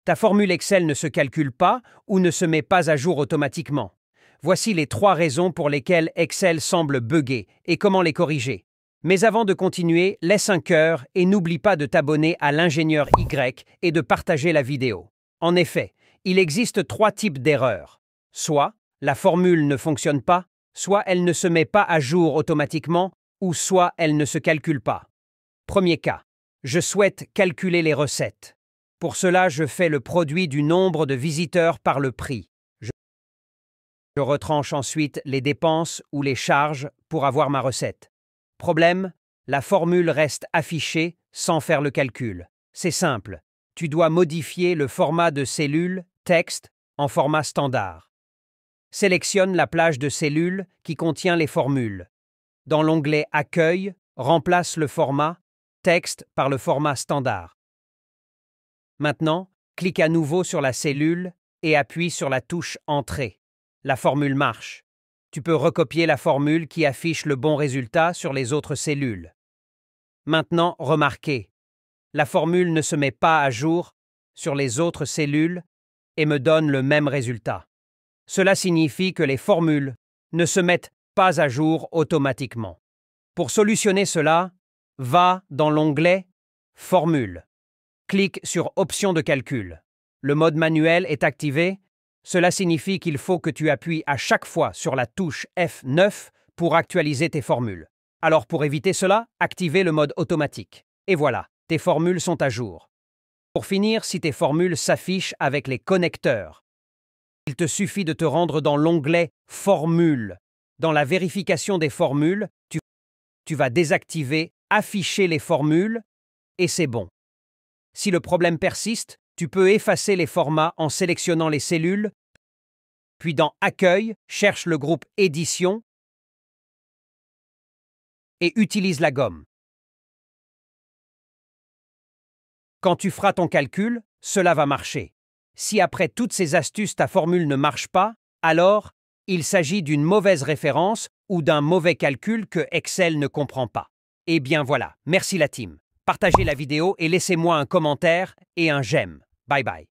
Ta formule Excel ne se calcule pas ou ne se met pas à jour automatiquement. Voici les 3 raisons pour lesquelles Excel semble bugger et comment les corriger. Mais avant de continuer, laisse un cœur et n'oublie pas de t'abonner à l'ingénieur Y et de partager la vidéo. En effet, il existe 3 types d'erreurs. Soit la formule ne fonctionne pas, soit elle ne se met pas à jour automatiquement, ou soit elle ne se calcule pas. Premier cas, je souhaite calculer les recettes. Pour cela, je fais le produit du nombre de visiteurs par le prix. Je retranche ensuite les dépenses ou les charges pour avoir ma recette. Problème, la formule reste affichée sans faire le calcul. C'est simple, tu dois modifier le format de cellule, texte, en format standard. Sélectionne la plage de cellules qui contient les formules. Dans l'onglet Accueil, remplace le format texte par le format standard. Maintenant, clique à nouveau sur la cellule et appuie sur la touche Entrée. La formule marche. Tu peux recopier la formule qui affiche le bon résultat sur les autres cellules. Maintenant, remarquez, la formule ne se met pas à jour sur les autres cellules et me donne le même résultat. Cela signifie que les formules ne se mettent pas à jour automatiquement. Pour solutionner cela, va dans l'onglet Formule. Clique sur Options de calcul. Le mode manuel est activé. Cela signifie qu'il faut que tu appuies à chaque fois sur la touche F9 pour actualiser tes formules. Alors pour éviter cela, activez le mode automatique. Et voilà, tes formules sont à jour. Pour finir, si tes formules s'affichent avec les connecteurs, il te suffit de te rendre dans l'onglet Formules. Dans la vérification des formules, tu vas désactiver Afficher les formules et c'est bon. Si le problème persiste, tu peux effacer les formats en sélectionnant les cellules, puis dans Accueil, cherche le groupe Édition et utilise la gomme. Quand tu feras ton calcul, cela va marcher. Si après toutes ces astuces ta formule ne marche pas, alors il s'agit d'une mauvaise référence ou d'un mauvais calcul que Excel ne comprend pas. Eh bien voilà, merci la team. Partagez la vidéo et laissez-moi un commentaire et un j'aime. Bye bye.